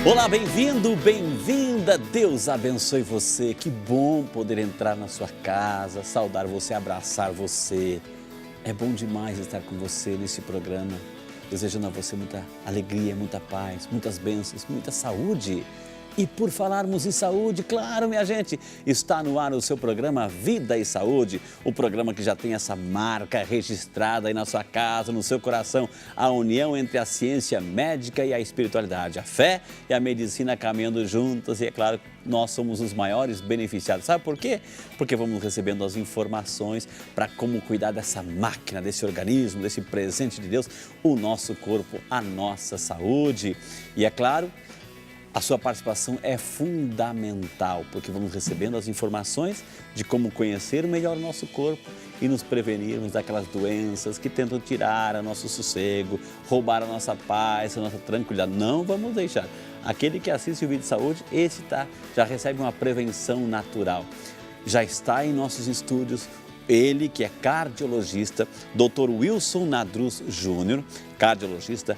Olá, bem-vindo, bem-vinda, Deus abençoe você, que bom poder entrar na sua casa, saudar você, abraçar você. É bom demais estar com você nesse programa, desejando a você muita alegria, muita paz, muitas bênçãos, muita saúde. E por falarmos em saúde, claro, minha gente, está no ar o seu programa Vida e Saúde, o programa que já tem essa marca registrada aí na sua casa, no seu coração, a união entre a ciência médica e a espiritualidade, a fé e a medicina caminhando juntas e, é claro, nós somos os maiores beneficiados. Sabe por quê? Porque vamos recebendo as informações para como cuidar dessa máquina, desse organismo, desse presente de Deus, o nosso corpo, a nossa saúde. E, é claro, a sua participação é fundamental, porque vamos recebendo as informações de como conhecer melhor o nosso corpo e nos prevenirmos daquelas doenças que tentam tirar o nosso sossego, roubar a nossa paz, a nossa tranquilidade. Não vamos deixar. Aquele que assiste o Vídeo de Saúde, esse já recebe uma prevenção natural. Já está em nossos estúdios ele que é cardiologista, Dr. Wilson Nadruz Júnior, cardiologista,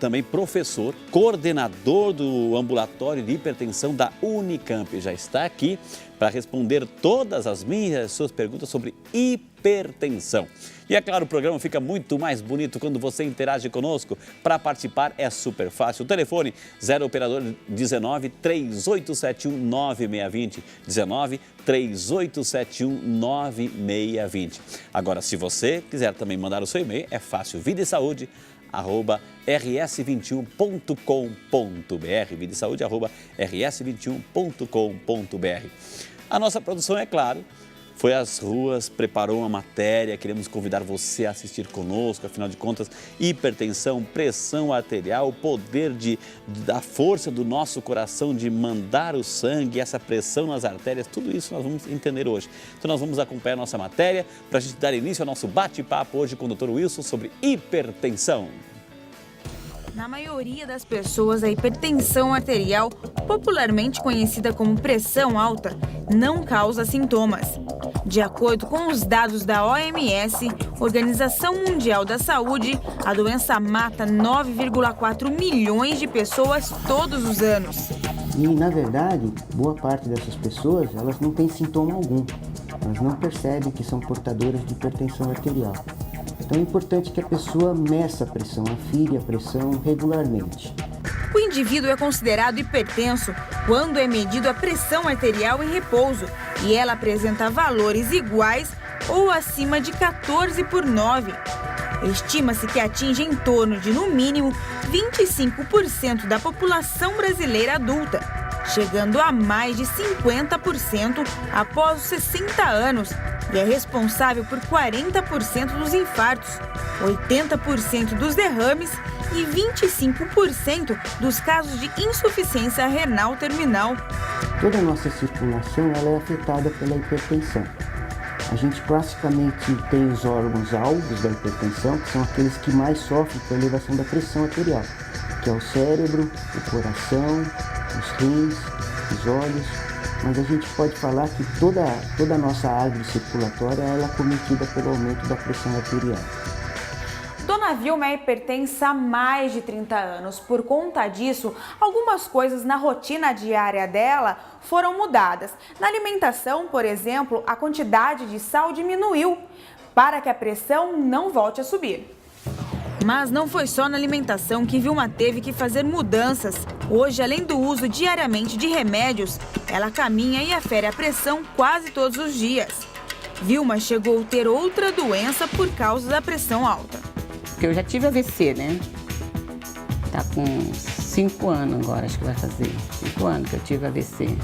também professor, coordenador do ambulatório de hipertensão da Unicamp. Já está aqui para responder todas as suas perguntas sobre hipertensão. E é claro, o programa fica muito mais bonito quando você interage conosco. Para participar é super fácil. O telefone 0 operador 19 3871 9620, 19 3871 9620. Agora, se você quiser também mandar o seu e-mail, é fácil, vidaesaude@rs21.com.br, vidaesaude@rs21.com.br. A nossa produção, é claro, foi às ruas, preparou uma matéria, queremos convidar você a assistir conosco, afinal de contas, hipertensão, pressão arterial, o poder da força do nosso coração de mandar o sangue, essa pressão nas artérias, tudo isso nós vamos entender hoje. Então nós vamos acompanhar a nossa matéria para a gente dar início ao nosso bate-papo hoje com o Dr. Wilson sobre hipertensão. Na maioria das pessoas, a hipertensão arterial, popularmente conhecida como pressão alta, não causa sintomas. De acordo com os dados da OMS, Organização Mundial da Saúde, a doença mata 9,4 milhões de pessoas todos os anos. E, na verdade, boa parte dessas pessoas, elas não têm sintoma algum. Elas não percebem que são portadoras de hipertensão arterial. Então é importante que a pessoa meça a pressão, afire a pressão regularmente. O indivíduo é considerado hipertenso quando é medido a pressão arterial em repouso e ela apresenta valores iguais ou acima de 14/9. Estima-se que atinge em torno de, no mínimo, 25% da população brasileira adulta, chegando a mais de 50% após os 60 anos, e é responsável por 40% dos infartos, 80% dos derrames e 25% dos casos de insuficiência renal terminal. Toda a nossa circulação ela é afetada pela hipertensão. A gente classicamente tem os órgãos-alvos da hipertensão, que são aqueles que mais sofrem com a elevação da pressão arterial, que é o cérebro, o coração, os rins, os olhos. Mas a gente pode falar que toda a nossa árvore circulatória ela é cometida pelo aumento da pressão arterial. Dona Vilma é hipertensa há mais de 30 anos. Por conta disso, algumas coisas na rotina diária dela foram mudadas. Na alimentação, por exemplo, a quantidade de sal diminuiu para que a pressão não volte a subir. Mas não foi só na alimentação que Vilma teve que fazer mudanças. Hoje, além do uso diariamente de remédios, ela caminha e afere a pressão quase todos os dias. Vilma chegou a ter outra doença por causa da pressão alta. Porque eu já tive AVC, né? Tá com 5 anos agora, acho que vai fazer. 5 anos que eu tive AVC.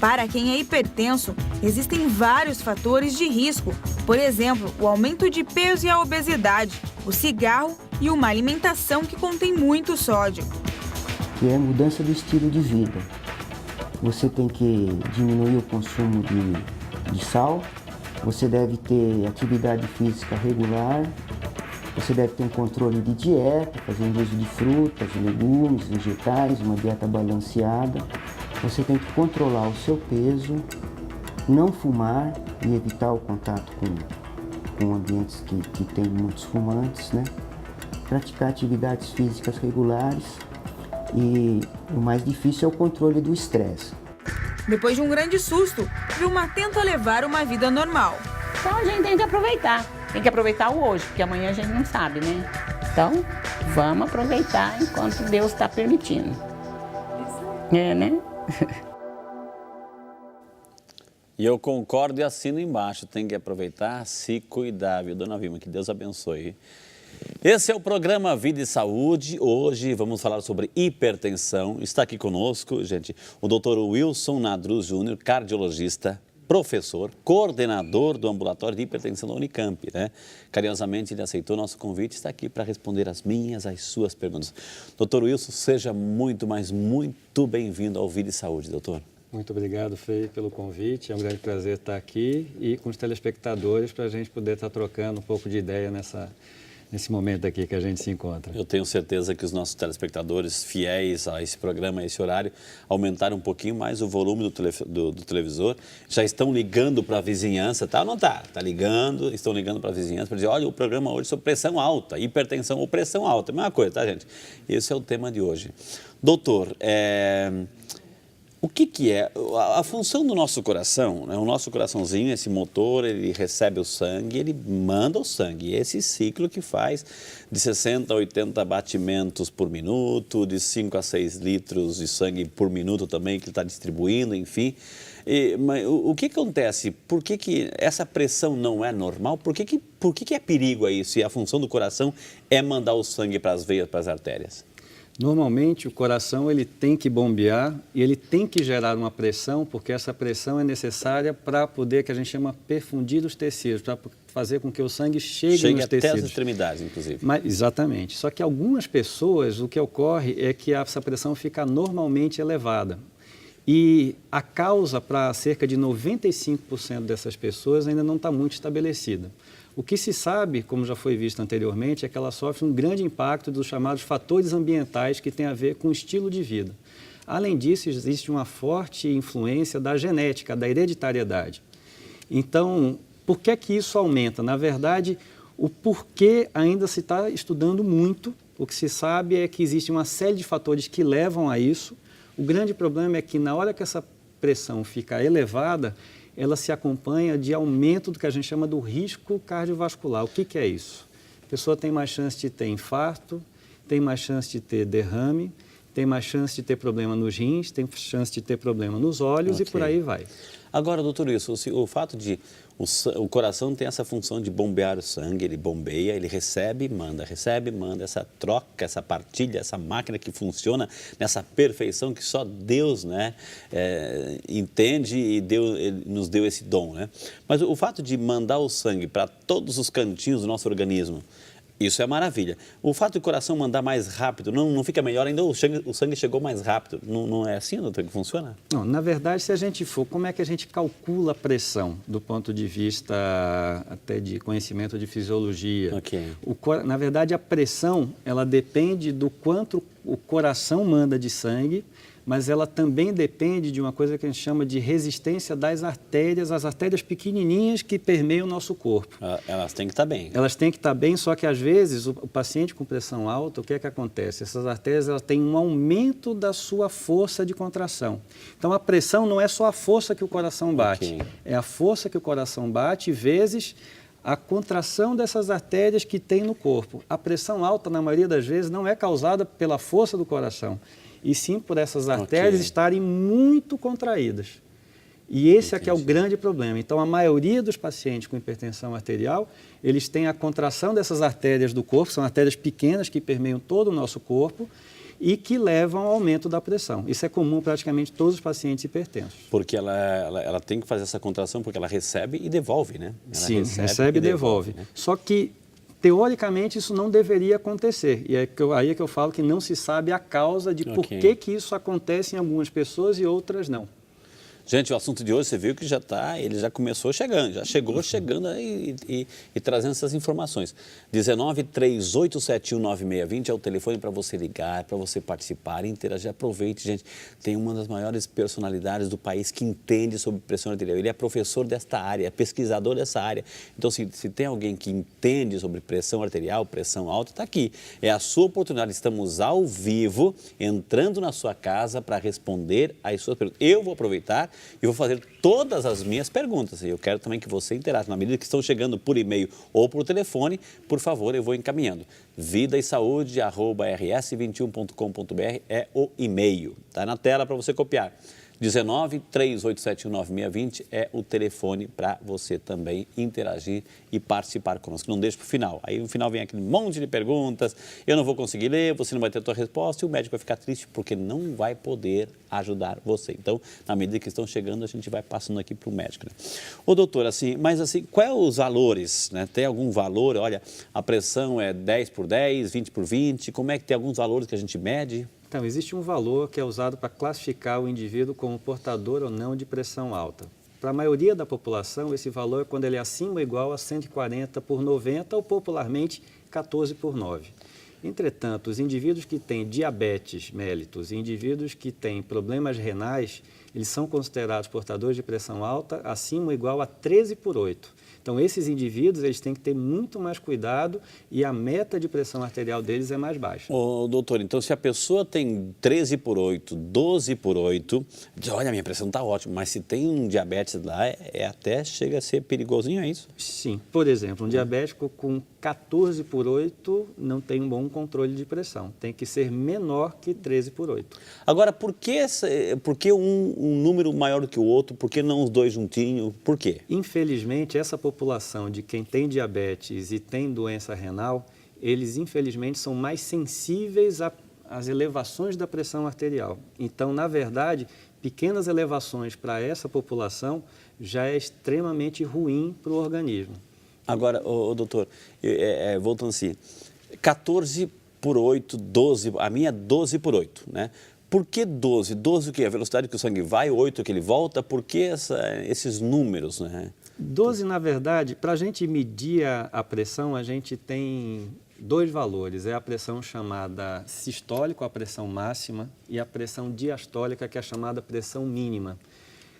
Para quem é hipertenso, existem vários fatores de risco. Por exemplo, o aumento de peso e a obesidade, o cigarro e uma alimentação que contém muito sódio. Que é a mudança do estilo de vida. Você tem que diminuir o consumo de sal, você deve ter atividade física regular, você deve ter um controle de dieta, fazendo uso de frutas, legumes, vegetais, uma dieta balanceada. Você tem que controlar o seu peso, não fumar e evitar o contato com ambientes que tem muitos fumantes, né? Praticar atividades físicas regulares E o mais difícil é o controle do estresse. Depois de um grande susto, Vilma tenta levar uma vida normal. Então a gente tem que aproveitar. Tem que aproveitar o hoje, porque amanhã a gente não sabe, né? Então, vamos aproveitar enquanto Deus está permitindo. É, né? E eu concordo e assino embaixo. Tem que aproveitar, se cuidar, viu, dona Vilma? Que Deus abençoe. Esse é o programa Vida e Saúde. Hoje vamos falar sobre hipertensão. Está aqui conosco, gente, o doutor Wilson Nadruz Júnior, cardiologista, professor, coordenador do ambulatório de hipertensão da Unicamp, né? Carinhosamente ele aceitou nosso convite e está aqui para responder as minhas, as suas perguntas. Doutor Wilson, seja muito bem-vindo ao Vida e Saúde, doutor. Muito obrigado, Frei, pelo convite. É um grande prazer estar aqui e com os telespectadores para a gente poder estar trocando um pouco de ideia nesse momento aqui que a gente se encontra. Eu tenho certeza que os nossos telespectadores fiéis a esse programa, a esse horário, aumentaram um pouquinho mais o volume do televisor, já estão ligando para a vizinhança, tá? Não tá? Tá ligando, estão ligando para a vizinhança para dizer, olha, o programa hoje é sobre pressão alta, hipertensão ou pressão alta, é a mesma coisa, tá, gente? Esse é o tema de hoje. Doutor, o que é a função do nosso coração, né? O nosso coraçãozinho, esse motor, ele recebe o sangue, ele manda o sangue. E esse ciclo que faz de 60 a 80 batimentos por minuto, de 5 a 6 litros de sangue por minuto também, que ele está distribuindo, enfim. Mas o que acontece? Por que essa pressão não é normal? Por que é perigo aí se a função do coração é mandar o sangue para as veias, para as artérias? Normalmente, o coração ele tem que bombear e ele tem que gerar uma pressão, porque essa pressão é necessária para poder, que a gente chama, perfundir os tecidos, para fazer com que o sangue chegue nos tecidos. Até as extremidades, inclusive. Exatamente. Só que algumas pessoas, o que ocorre é que essa pressão fica normalmente elevada. E a causa para cerca de 95% dessas pessoas ainda não está muito estabelecida. O que se sabe, como já foi visto anteriormente, é que ela sofre um grande impacto dos chamados fatores ambientais que têm a ver com o estilo de vida. Além disso, existe uma forte influência da genética, da hereditariedade. Então, por que isso aumenta? Na verdade, o porquê ainda se está estudando muito. O que se sabe é que existe uma série de fatores que levam a isso. O grande problema é que na hora que essa pressão fica elevada, ela se acompanha de aumento do que a gente chama do risco cardiovascular. O que é isso? A pessoa tem mais chance de ter infarto, tem mais chance de ter derrame, tem mais chance de ter problema nos rins, tem chance de ter problema nos olhos e por aí vai. Agora, doutor Wilson, o fato de o coração tem essa função de bombear o sangue, ele bombeia, ele recebe, manda, essa troca, essa partilha, essa máquina que funciona nessa perfeição que só Deus, né, entende e ele nos deu esse dom, né? Mas o fato de mandar o sangue para todos os cantinhos do nosso organismo, isso é maravilha. O fato do coração mandar mais rápido, não fica melhor ainda? O sangue chegou mais rápido. Não é assim, doutor, que funciona? Não, na verdade, se a gente for, como é que a gente calcula a pressão do ponto de vista até de conhecimento de fisiologia? Okay. Na verdade, a pressão, ela depende do quanto o coração manda de sangue, mas ela também depende de uma coisa que a gente chama de resistência das artérias, as artérias pequenininhas que permeiam o nosso corpo. Elas têm que estar bem. Elas têm que estar bem, só que às vezes o paciente com pressão alta, o que é que acontece? Essas artérias elas têm um aumento da sua força de contração. Então a pressão não é só a força que o coração bate, é a força que o coração bate vezes a contração dessas artérias que tem no corpo. A pressão alta, na maioria das vezes, não é causada pela força do coração, e sim por essas artérias estarem muito contraídas. E esse aqui é o grande problema. Então, a maioria dos pacientes com hipertensão arterial, eles têm a contração dessas artérias do corpo, são artérias pequenas que permeiam todo o nosso corpo e que levam ao aumento da pressão. Isso é comum praticamente todos os pacientes hipertensos. Porque ela tem que fazer essa contração porque ela recebe e devolve, né? Sim, recebe e devolve. Né? Só que teoricamente, isso não deveria acontecer. E aí é que eu falo que não se sabe a causa de por que isso acontece em algumas pessoas e outras não. Gente, o assunto de hoje, você viu que ele já começou chegando, já chegou chegando e trazendo essas informações. 19-3871-9620 é o telefone para você ligar, para você participar, interagir. Aproveite, gente. Tem uma das maiores personalidades do país que entende sobre pressão arterial. Ele é professor desta área, é pesquisador dessa área. Então, se tem alguém que entende sobre pressão arterial, pressão alta, está aqui. É a sua oportunidade. Estamos ao vivo, entrando na sua casa para responder às suas perguntas. Eu vou aproveitar e vou fazer todas as minhas perguntas. E eu quero também que você interaja. Na medida que estão chegando por e-mail ou por telefone, por favor, eu vou encaminhando. vidaesaúde@rs21.com.br é o e-mail. Está na tela para você copiar. 19-3871-9620 é o telefone para você também interagir e participar conosco. Não deixe para o final. Aí no final vem aquele monte de perguntas, eu não vou conseguir ler, você não vai ter a tua resposta e o médico vai ficar triste porque não vai poder ajudar você. Então, na medida que estão chegando, a gente vai passando aqui para o médico. Né? Ô doutor, mas quais os valores? Né? Tem algum valor? Olha, a pressão é 10/10, 20/20, como é que tem alguns valores que a gente mede? Então, existe um valor que é usado para classificar o indivíduo como portador ou não de pressão alta. Para a maioria da população, esse valor é quando ele é acima ou igual a 140/90 ou popularmente 14/9. Entretanto, os indivíduos que têm diabetes mellitus e indivíduos que têm problemas renais, eles são considerados portadores de pressão alta acima ou igual a 13/8. Então, esses indivíduos, eles têm que ter muito mais cuidado e a meta de pressão arterial deles é mais baixa. Ô, doutor, então se a pessoa tem 13/8, 12/8, olha, a minha pressão está ótima, mas se tem um diabetes lá, até chega a ser perigosinho, é isso? Sim. Por exemplo, um diabético com 14/8 não tem um bom controle de pressão. Tem que ser menor que 13/8. Agora, por que um número maior do que o outro? Por que não os dois juntinhos? Por quê? Infelizmente, essa população de quem tem diabetes e tem doença renal, eles infelizmente são mais sensíveis às elevações da pressão arterial. Então, na verdade, pequenas elevações para essa população já é extremamente ruim para o organismo. Agora, doutor, voltando assim, 14/8, 12, a minha é 12/8, né? Por que 12? 12 o quê? A velocidade que o sangue vai, 8 que ele volta? Por que esses números, né? 12, na verdade, para a gente medir a pressão, a gente tem dois valores. É a pressão chamada sistólica, a pressão máxima, e a pressão diastólica, que é a chamada pressão mínima.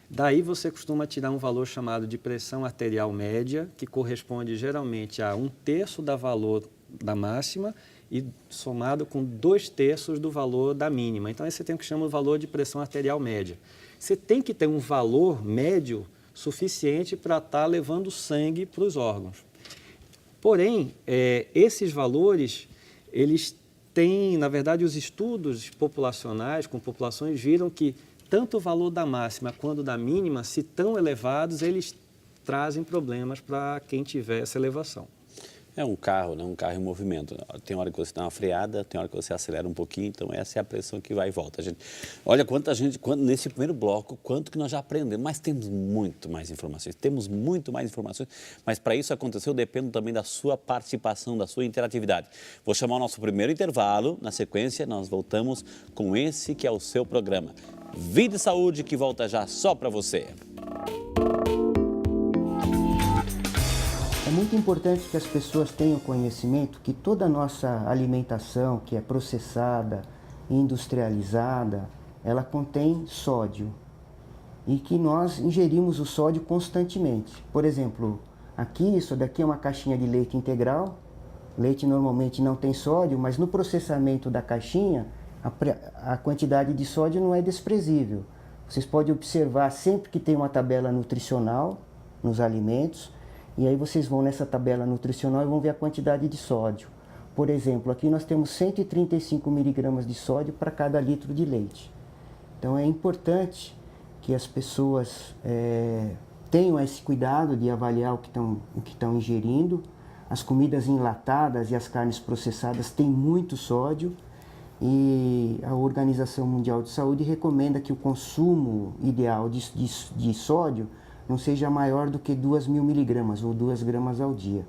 Daí você costuma tirar um valor chamado de pressão arterial média, que corresponde geralmente a 1/3 do valor da máxima e somado com 2/3 do valor da mínima. Então, esse tem o que chama de valor de pressão arterial média. Você tem que ter um valor médio suficiente para estar levando sangue para os órgãos. Porém, esses valores, eles têm, na verdade, os estudos populacionais com populações viram que tanto o valor da máxima quanto da mínima, se tão elevados, eles trazem problemas para quem tiver essa elevação. É um carro, né? Um carro em movimento. Tem hora que você dá uma freada, tem hora que você acelera um pouquinho, então essa é a pressão que vai e volta. Olha nesse primeiro bloco, quanto que nós já aprendemos, mas temos muito mais informações, mas para isso acontecer, eu dependo também da sua participação, da sua interatividade. Vou chamar o nosso primeiro intervalo, na sequência nós voltamos com esse que é o seu programa. Vida e Saúde, que volta já só para você. É muito importante que as pessoas tenham conhecimento que toda a nossa alimentação, que é processada, industrializada, ela contém sódio e que nós ingerimos o sódio constantemente. Por exemplo, isso daqui é uma caixinha de leite integral. Leite normalmente não tem sódio, mas no processamento da caixinha, a quantidade de sódio não é desprezível. Vocês podem observar sempre que tem uma tabela nutricional nos alimentos, e aí vocês vão nessa tabela nutricional e vão ver a quantidade de sódio. Por exemplo, aqui nós temos 135 miligramas de sódio para cada litro de leite. Então é importante que as pessoas tenham esse cuidado de avaliar o que estão ingerindo. As comidas enlatadas e as carnes processadas têm muito sódio e a Organização Mundial de Saúde recomenda que o consumo ideal de sódio não seja maior do que 2.000 miligramas ou 2 gramas ao dia.